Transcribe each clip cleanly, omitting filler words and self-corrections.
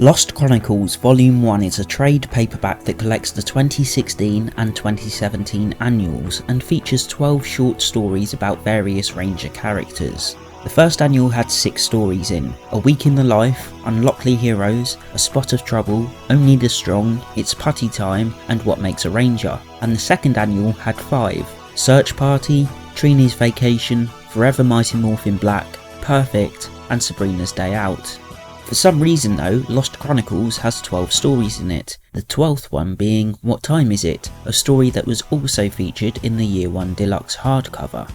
Lost Chronicles Volume 1 is a trade paperback that collects the 2016 and 2017 annuals and features 12 short stories about various Ranger characters. The first annual had 6 stories in: A Week in the Life, Unlikely Heroes, A Spot of Trouble, Only the Strong, It's Putty Time, and What Makes a Ranger. And the second annual had 5: Search Party, Trinis Vacation, Forever Mighty Morphin Black, Perfect, and Sabrina's Day Out. For some reason though, Lost Chronicles has 12 stories in it, the 12th one being What Time Is It?, a story that was also featured in the Year 1 Deluxe hardcover.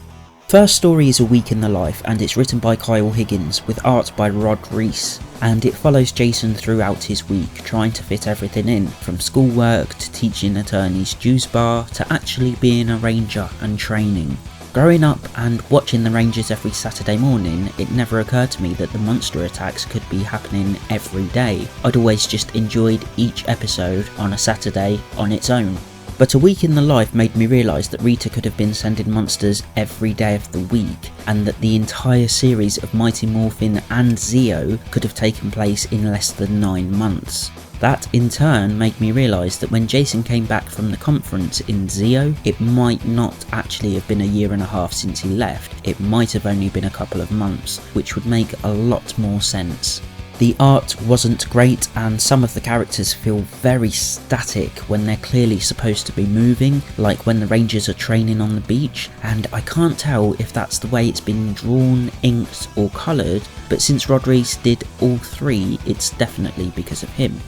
First story is A Week in the Life, and it's written by Kyle Higgins with art by Rod Reese, and it follows Jason throughout his week trying to fit everything in, from schoolwork to teaching attorneys juice bar to actually being a ranger and training. Growing up and watching the Rangers every Saturday morning, it never occurred to me that the monster attacks could be happening every day. I'd always just enjoyed each episode on a Saturday on its own. But A Week in the Life made me realise that Rita could have been sending monsters every day of the week, and that the entire series of Mighty Morphin and Zeo could have taken place in less than 9 months. That in turn made me realise that when Jason came back from the conference in Zeo, it might not actually have been a year and a half since he left, it might have only been a couple of months, which would make a lot more sense. The art wasn't great, and some of the characters feel very static when they're clearly supposed to be moving, like when the Rangers are training on the beach, and I can't tell if that's the way it's been drawn, inked or coloured, but since Rod Reese did all 3, it's definitely because of him.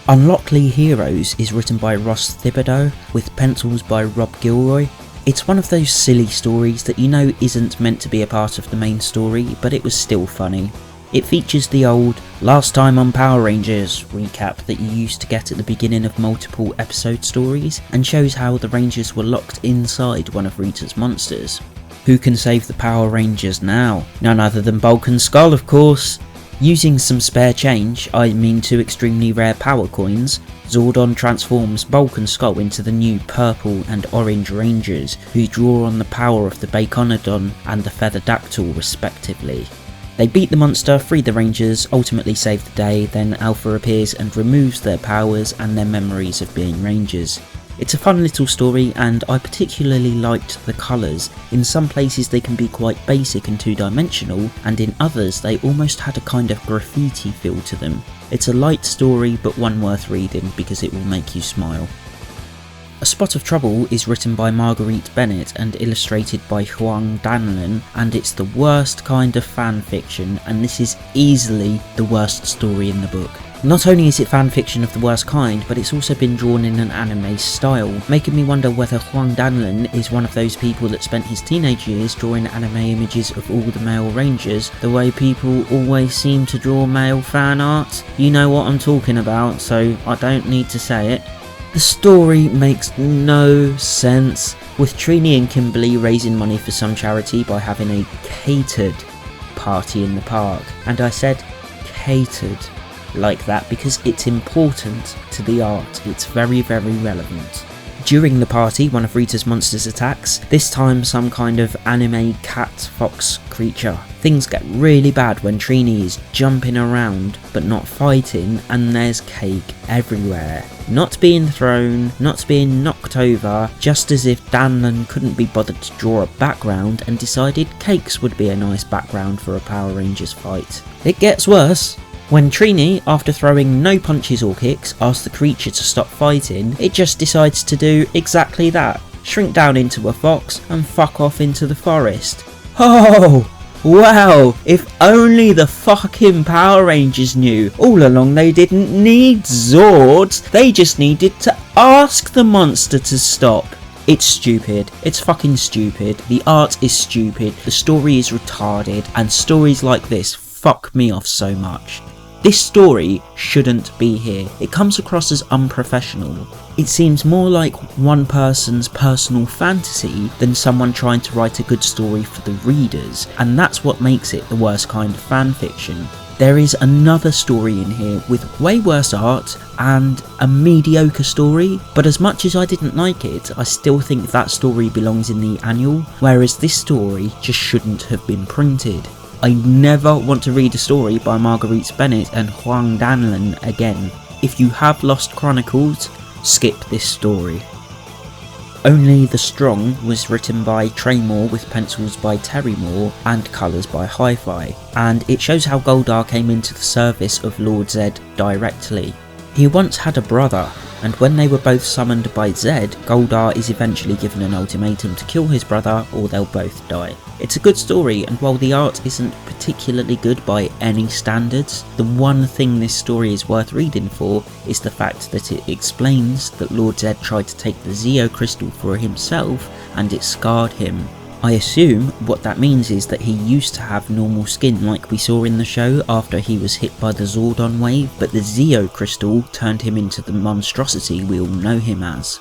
Unlikely Heroes is written by Ross Thibodeau with pencils by Rob Gilroy. It's one of those silly stories that you know isn't meant to be a part of the main story, but it was still funny. It features the old "Last Time on Power Rangers" recap that you used to get at the beginning of multiple episode stories, and shows how the Rangers were locked inside one of Rita's monsters. Who can save the Power Rangers now? None other than Bulk and Skull, of course. Using some spare change, I mean 2 extremely rare power coins, Zordon transforms Bulk and Skull into the new purple and orange Rangers, who draw on the power of the Baconodon and the Featherdactyl respectively. They beat the monster, free the Rangers, ultimately save the day, then Alpha appears and removes their powers and their memories of being Rangers. It's a fun little story, and I particularly liked the colours. In some places they can be quite basic and 2-dimensional, and in others they almost had a kind of graffiti feel to them. It's a light story, but one worth reading because it will make you smile. A Spot of Trouble is written by Marguerite Bennett and illustrated by Huang Danlin, and it's the worst kind of fan fiction, and this is easily the worst story in the book. Not only is it fan fiction of the worst kind, but it's also been drawn in an anime style, making me wonder whether Huang Danlin is one of those people that spent his teenage years drawing anime images of all the male Rangers, the way people always seem to draw male fan art. You know what I'm talking about, so I don't need to say it. The story makes no sense, with Trini and Kimberly raising money for some charity by having a catered party in the park, and I said catered like that because it's important to the art, it's very relevant. During the party, one of Rita's monsters attacks, this time some kind of anime cat-fox creature. Things get really bad when Trini is jumping around but not fighting, and there's cake everywhere. Not being thrown, not being knocked over, just as if Danlin couldn't be bothered to draw a background and decided cakes would be a nice background for a Power Rangers fight. It gets worse. When Trini, after throwing no punches or kicks, asks the creature to stop fighting, it just decides to do exactly that. Shrink down into a fox and fuck off into the forest. Oh! Wow, if only the fucking Power Rangers knew. All along they didn't need Zords, they just needed to ask the monster to stop. It's stupid, it's fucking stupid, the art is stupid, the story is retarded, and stories like this fuck me off so much. This story shouldn't be here. It comes across as unprofessional. It seems more like one person's personal fantasy than someone trying to write a good story for the readers, and that's what makes it the worst kind of fan fiction. There is another story in here with way worse art and a mediocre story, but as much as I didn't like it, I still think that story belongs in the annual, whereas this story just shouldn't have been printed. I never want to read a story by Marguerite Bennett and Huang Danlin again. If you have lost Chronicles, skip this story. Only the Strong was written by Trey Moore with pencils by Terry Moore and colours by Hi-Fi, and it shows how Goldar came into the service of Lord Zed directly. He once had a brother, and when they were both summoned by Zed, Goldar is eventually given an ultimatum to kill his brother or they'll both die. It's a good story, and while the art isn't particularly good by any standards, the one thing this story is worth reading for is the fact that it explains that Lord Zed tried to take the Zeo crystal for himself and it scarred him. I assume what that means is that he used to have normal skin like we saw in the show after he was hit by the Zordon wave, but the Zeo crystal turned him into the monstrosity we all know him as.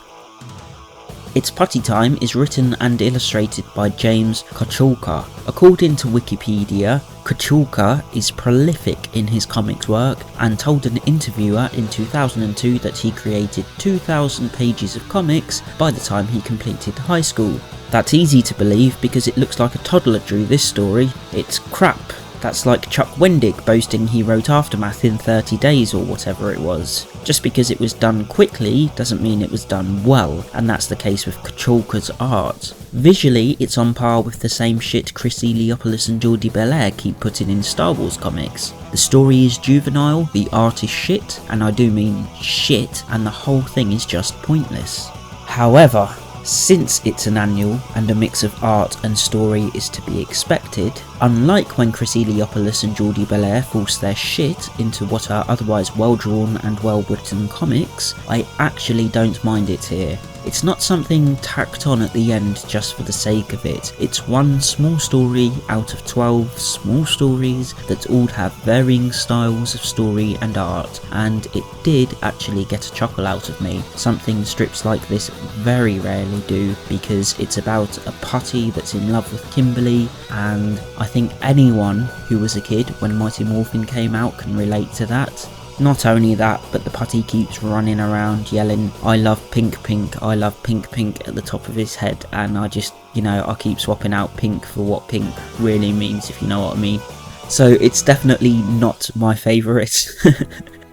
It's Putty Time is written and illustrated by James Kochalka. According to Wikipedia, Kochalka is prolific in his comics work and told an interviewer in 2002 that he created 2,000 pages of comics by the time he completed high school. That's easy to believe because it looks like a toddler drew this story. It's crap. That's like Chuck Wendig boasting he wrote Aftermath in 30 days or whatever it was. Just because it was done quickly doesn't mean it was done well, and that's the case with Kochalka's art. Visually, it's on par with the same shit Chris Eliopoulos and Jordi Belair keep putting in Star Wars comics. The story is juvenile, the art is shit, and I do mean shit, and the whole thing is just pointless. However, since it's an annual and a mix of art and story is to be expected, unlike when Chris Eliopoulos and Jordi Belair force their shit into what are otherwise well-drawn and well-written comics, I actually don't mind it here. It's not something tacked on at the end just for the sake of it. It's one small story out of 12 small stories that all have varying styles of story and art, and it did actually get a chuckle out of me, something strips like this very rarely do, because it's about a putty that's in love with Kimberly, and I think anyone who was a kid when Mighty Morphin came out can relate to that. Not only that, but the putty keeps running around yelling, "I love pink pink, I love pink pink" at the top of his head, and I just, I keep swapping out pink for what pink really means, if you know what I mean. So it's definitely not my favourite,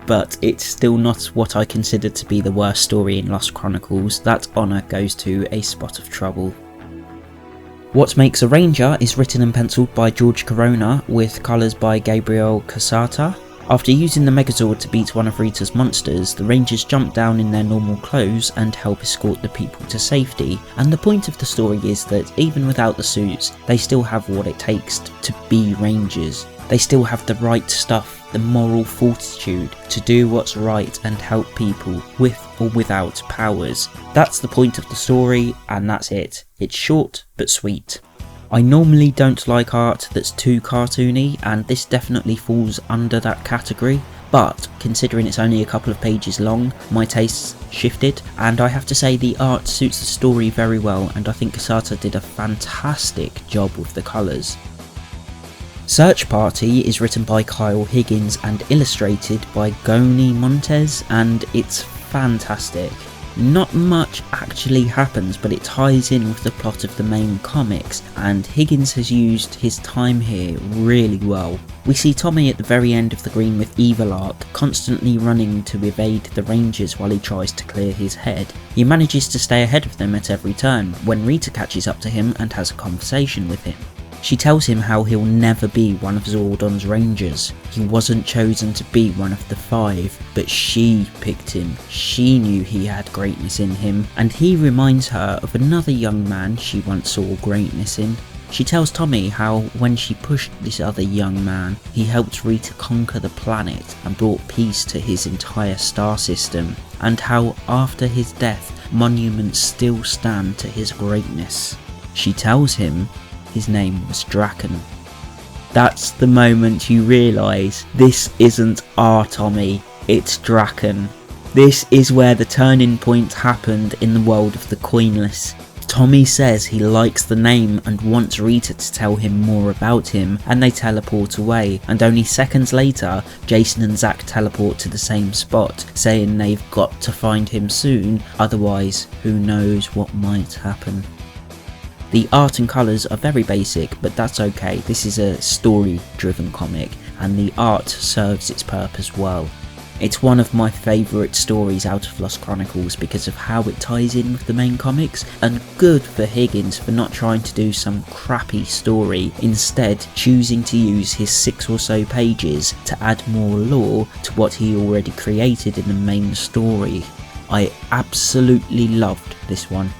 but it's still not what I consider to be the worst story in Lost Chronicles. That honour goes to A Spot of Trouble. What Makes a Ranger is written and penciled by George Corona with colours by Gabriel Casata. After using the Megazord to beat one of Rita's monsters, the Rangers jump down in their normal clothes and help escort the people to safety, and the point of the story is that even without the suits, they still have what it takes to be Rangers. They still have the right stuff, the moral fortitude to do what's right and help people with or without powers. That's the point of the story, and that's it. It's short but sweet. I normally don't like art that's too cartoony, and this definitely falls under that category, but considering it's only a couple of pages long, my tastes shifted, and I have to say the art suits the story very well, and I think Casata did a fantastic job with the colours. Search Party is written by Kyle Higgins and illustrated by Goni Montes, and it's fantastic. Not much actually happens, but it ties in with the plot of the main comics, and Higgins has used his time here really well. We see Tommy at the very end of the Green with Evil arc, constantly running to evade the Rangers while he tries to clear his head. He manages to stay ahead of them at every turn, when Rita catches up to him and has a conversation with him. She tells him how he'll never be one of Zordon's Rangers. He wasn't chosen to be one of the 5, but she picked him. She knew he had greatness in him, and he reminds her of another young man she once saw greatness in. She tells Tommy how when she pushed this other young man, he helped Rita conquer the planet and brought peace to his entire star system, and how after his death, monuments still stand to his greatness. She tells him his name was Draken. That's the moment you realise this isn't our Tommy, it's Draken. This is where the turning point happened in the world of the Coinless. Tommy says he likes the name and wants Rita to tell him more about him, and they teleport away, and only seconds later Jason and Zack teleport to the same spot, saying they've got to find him soon, otherwise who knows what might happen. The art and colours are very basic, but that's okay. This is a story-driven comic, and the art serves its purpose well. It's one of my favourite stories out of Lost Chronicles because of how it ties in with the main comics, and good for Higgins for not trying to do some crappy story, instead choosing to use his 6 or so pages to add more lore to what he already created in the main story. I absolutely loved this one.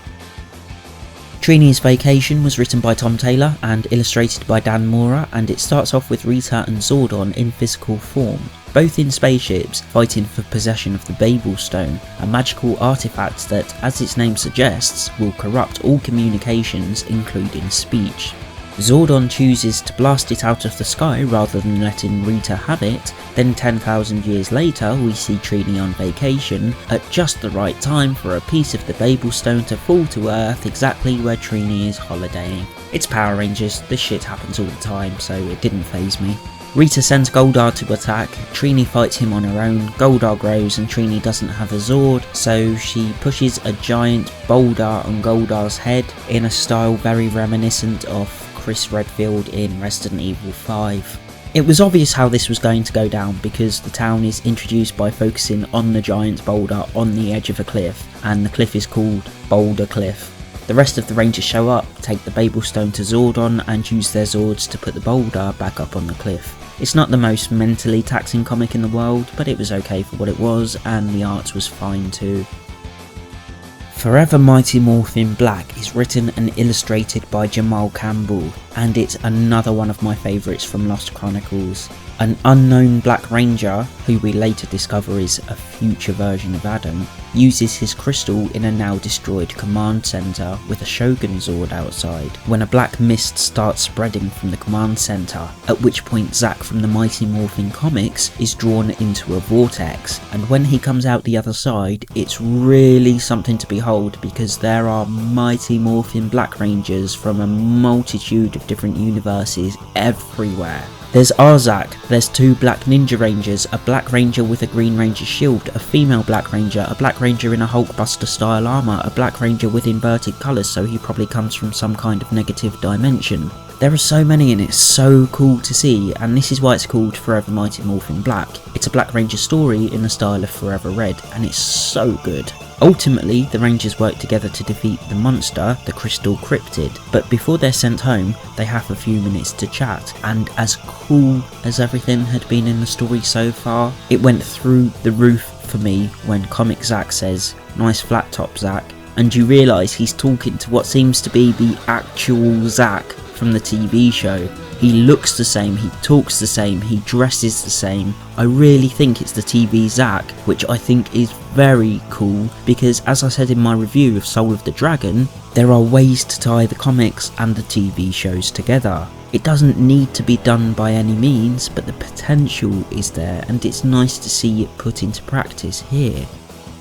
Trinis Vacation was written by Tom Taylor and illustrated by Dan Mora, and it starts off with Rita and Zordon in physical form, both in spaceships fighting for possession of the Babel Stone, a magical artifact that, as its name suggests, will corrupt all communications including speech. Zordon chooses to blast it out of the sky rather than letting Rita have it. Then 10,000 years later we see Trini on vacation at just the right time for a piece of the Babel Stone to fall to Earth exactly where Trini is holidaying. It's Power Rangers, this shit happens all the time, so it didn't faze me. Rita sends Goldar to attack, Trini fights him on her own, Goldar grows and Trini doesn't have a Zord, so she pushes a giant boulder on Goldar's head in a style very reminiscent of Chris Redfield in Resident Evil 5. It was obvious how this was going to go down because the town is introduced by focusing on the giant boulder on the edge of a cliff, and the cliff is called Boulder Cliff. The rest of the Rangers show up, take the Babel Stone to Zordon and use their Zords to put the boulder back up on the cliff. It's not the most mentally taxing comic in the world, but it was okay for what it was, and the art was fine too. Forever Mighty Morphin Black is written and illustrated by Jamal Campbell, and it's another one of my favourites from Lost Chronicles. An unknown Black Ranger, who we later discover is a future version of Adam, uses his crystal in a now destroyed command centre with a Shogun Zord outside, when a black mist starts spreading from the command centre, at which point Zack from the Mighty Morphin comics is drawn into a vortex, and when he comes out the other side it's really something to behold because there are Mighty Morphin Black Rangers from a multitude of different universes everywhere. There's our Zack, there's 2 Black Ninja Rangers, a Black Ranger with a Green Ranger shield, a female Black Ranger, a Black Ranger in a Hulkbuster style armour, a Black Ranger with inverted colours, so he probably comes from some kind of negative dimension. There are so many and it's so cool to see, and this is why it's called Forever Mighty Morphin Black. It's a Black Ranger story in the style of Forever Red, and it's so good. Ultimately, the Rangers work together to defeat the monster, the Crystal Cryptid, but before they're sent home, they have a few minutes to chat, and as cool as everything had been in the story so far, it went through the roof for me when Comic Zack says, "Nice flat top, Zack," and you realise he's talking to what seems to be the actual Zack from the TV show. He looks the same, he talks the same, he dresses the same. I really think it's the TV Zack, which I think is very cool because, as I said in my review of Soul of the Dragon, there are ways to tie the comics and the TV shows together. It doesn't need to be done by any means, but the potential is there and it's nice to see it put into practice here.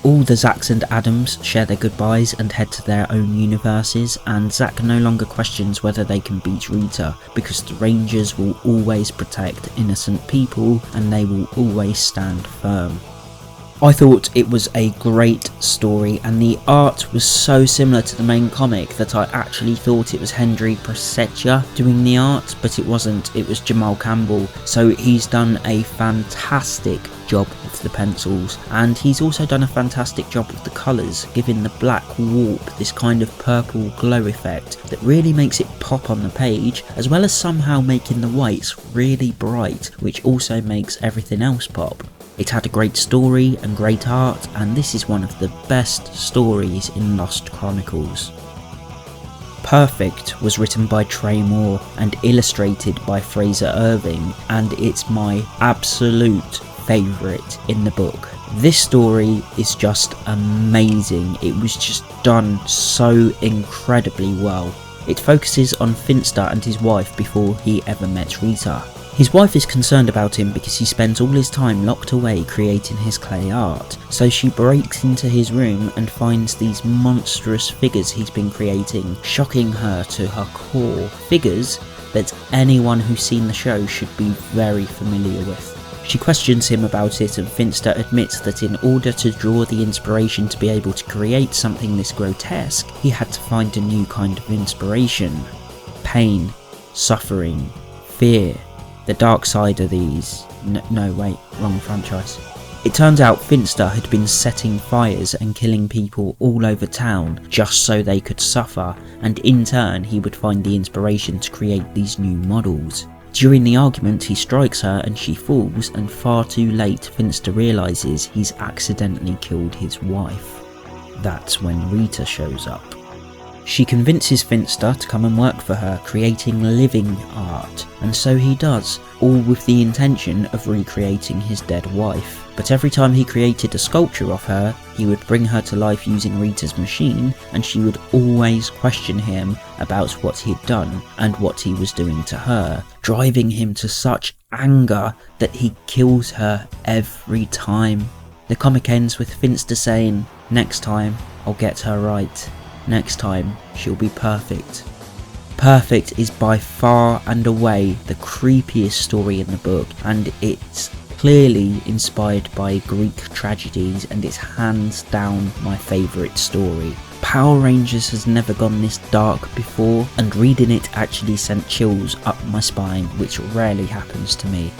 All the Zacks and Adams share their goodbyes and head to their own universes, and Zack no longer questions whether they can beat Rita, because the Rangers will always protect innocent people and they will always stand firm. I thought it was a great story, and the art was so similar to the main comic that I actually thought it was Hendry Prasetya doing the art, but it wasn't, it was Jamal Campbell. So he's done a fantastic job with the pencils, and he's also done a fantastic job with the colours, giving the black warp this kind of purple glow effect that really makes it pop on the page, as well as somehow making the whites really bright, which also makes everything else pop. It had a great story and great art, and this is one of the best stories in Lost Chronicles. Perfect was written by Trey Moore and illustrated by Fraser Irving, and it's my absolute favourite in the book. This story is just amazing. It was just done so incredibly well. It focuses on Finster and his wife before he ever met Rita. His wife is concerned about him because he spends all his time locked away creating his clay art, so she breaks into his room and finds these monstrous figures he's been creating, shocking her to her core. Figures that anyone who's seen the show should be very familiar with. She questions him about it, and Finster admits that in order to draw the inspiration to be able to create something this grotesque, he had to find a new kind of inspiration. Pain, suffering, fear, the dark side of these. No, wait, wrong franchise. It turns out Finster had been setting fires and killing people all over town just so they could suffer, and in turn he would find the inspiration to create these new models. During the argument he strikes her and she falls, and far too late Finster realises he's accidentally killed his wife. That's when Rita shows up. She convinces Finster to come and work for her, creating living art, and so he does, all with the intention of recreating his dead wife. But every time he created a sculpture of her, he would bring her to life using Rita's machine, and she would always question him about what he'd done and what he was doing to her, driving him to such anger that he kills her every time. The comic ends with Finster saying, "Next time, I'll get her right. Next time, she'll be perfect." Perfect is by far and away the creepiest story in the book, and it's clearly inspired by Greek tragedies, and it's hands down my favourite story. Power Rangers has never gone this dark before, and reading it actually sent chills up my spine, which rarely happens to me.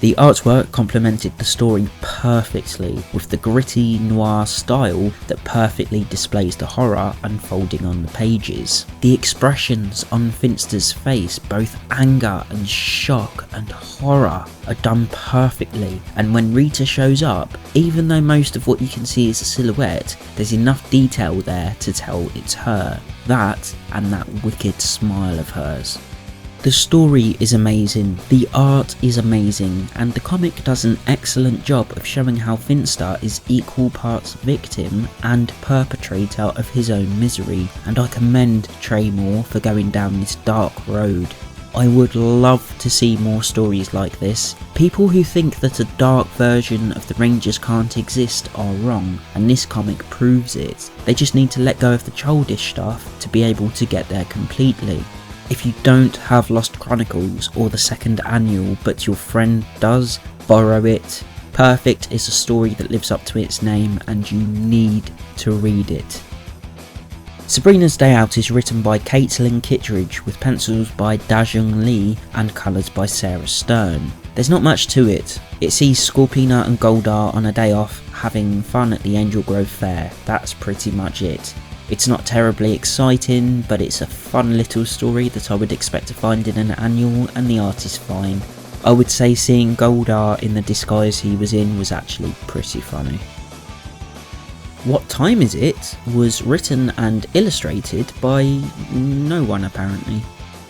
The artwork complemented the story perfectly, with the gritty noir style that perfectly displays the horror unfolding on the pages. The expressions on Finster's face, both anger and shock and horror, are done perfectly, and when Rita shows up, even though most of what you can see is a silhouette, there's enough detail there to tell it's her. That, and that wicked smile of hers. The story is amazing, the art is amazing, and the comic does an excellent job of showing how Finster is equal parts victim and perpetrator of his own misery, and I commend Trey Moore for going down this dark road. I would love to see more stories like this. People who think that a dark version of the Rangers can't exist are wrong, and this comic proves it. They just need to let go of the childish stuff to be able to get there completely. If you don't have Lost Chronicles or the second annual but your friend does, borrow it. Perfect is a story that lives up to its name and you need to read it. Sabrina's Day Out is written by Caitlin Kittredge with pencils by Dajung Lee and colours by Sarah Stern. There's not much to it. It sees Scorpina and Goldar on a day off having fun at the Angel Grove Fair. That's pretty much it. It's not terribly exciting, but it's a fun little story that I would expect to find in an annual, and the art is fine. I would say seeing Goldar in the disguise he was in was actually pretty funny. What Time Is It was written and illustrated by no one apparently.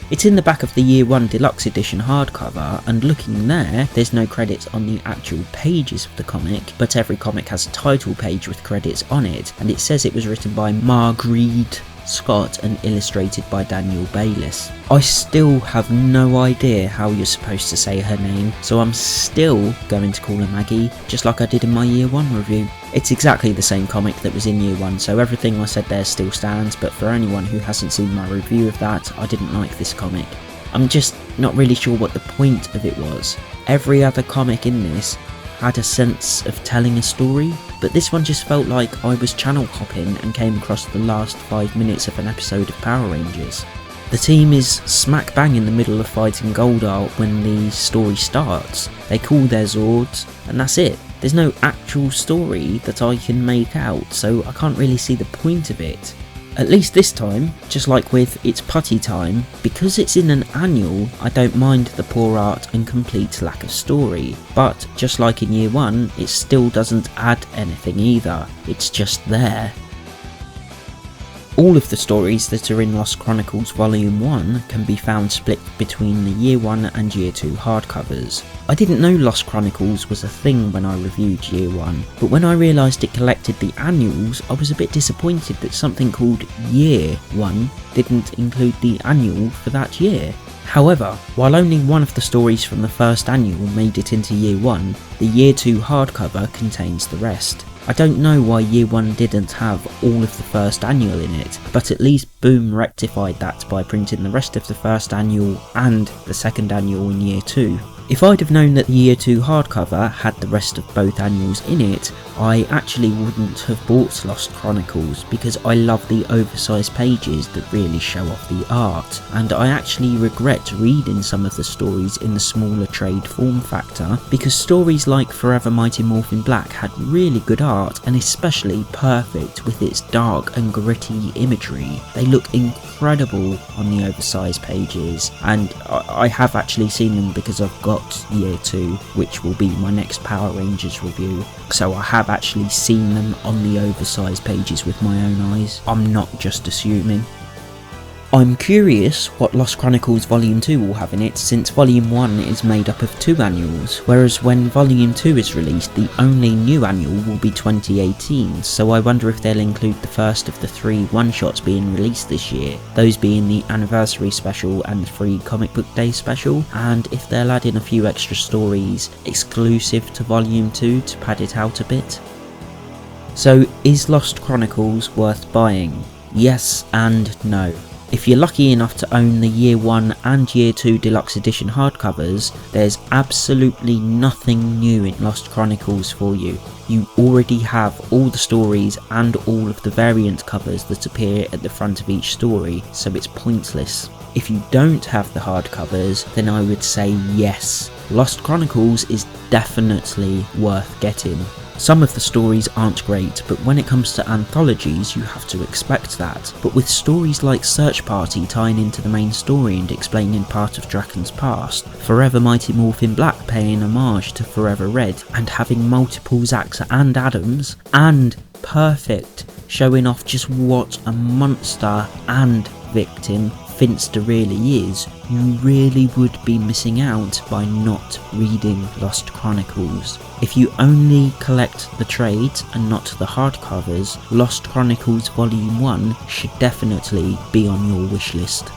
It's in the back of the Year 1 Deluxe Edition hardcover, and looking there, there's no credits on the actual pages of the comic, but every comic has a title page with credits on it, and it says it was written by Marguerite Scott and illustrated by Daniel Bayliss. I still have no idea how you're supposed to say her name, so I'm still going to call her Maggie, just like I did in my Year 1 review. It's exactly the same comic that was in Year 1, so everything I said there still stands, but for anyone who hasn't seen my review of that, I didn't like this comic. I'm just not really sure what the point of it was. Every other comic in this had a sense of telling a story, but this one just felt like I was channel hopping and came across the last 5 minutes of an episode of Power Rangers. The team is smack bang in the middle of fighting Goldar when the story starts. They call their Zords, and that's it. There's no actual story that I can make out, so I can't really see the point of it. At least this time, just like with It's Putty Time, because it's in an annual, I don't mind the poor art and complete lack of story, but just like in Year 1, it still doesn't add anything either, it's just there. All of the stories that are in Lost Chronicles Volume 1 can be found split between the Year 1 and Year 2 hardcovers. I didn't know Lost Chronicles was a thing when I reviewed Year 1, but when I realised it collected the annuals, I was a bit disappointed that something called Year 1 didn't include the annual for that year. However, while only one of the stories from the first annual made it into Year 1, the Year 2 hardcover contains the rest. I don't know why Year 1 didn't have all of the first annual in it, but at least Boom rectified that by printing the rest of the first annual and the second annual in Year 2. If I'd have known that the Year 2 hardcover had the rest of both annuals in it, I actually wouldn't have bought Lost Chronicles because I love the oversized pages that really show off the art, and I actually regret reading some of the stories in the smaller trade form factor because stories like Forever Mighty Morphin Black had really good art and especially perfect with its dark and gritty imagery. They look incredible on the oversized pages, and I have actually seen them because I've got Year 2, which will be my next Power Rangers review, so I have actually seen them on the oversized pages with my own eyes. I'm not just assuming. I'm curious what Lost Chronicles Volume 2 will have in it, since Volume 1 is made up of 2 annuals, whereas when Volume 2 is released the only new annual will be 2018, so I wonder if they'll include the first of the 3 one-shots being released this year, those being the Anniversary Special and the Free Comic Book Day Special, and if they'll add in a few extra stories exclusive to Volume 2 to pad it out a bit. So is Lost Chronicles worth buying? Yes and no. If you're lucky enough to own the Year 1 and Year 2 Deluxe Edition hardcovers, there's absolutely nothing new in Lost Chronicles for you. You already have all the stories and all of the variant covers that appear at the front of each story, so it's pointless. If you don't have the hardcovers, then I would say yes. Lost Chronicles is definitely worth getting. Some of the stories aren't great, but when it comes to anthologies you have to expect that. But with stories like Search Party tying into the main story and explaining part of Draken's past, Forever Mighty Morphin Black paying homage to Forever Red, and having multiple Zacks and Adams, and Perfect showing off just what a monster and victim Finster really is, you really would be missing out by not reading Lost Chronicles. If you only collect the trades and not the hardcovers, Lost Chronicles Volume 1 should definitely be on your wishlist.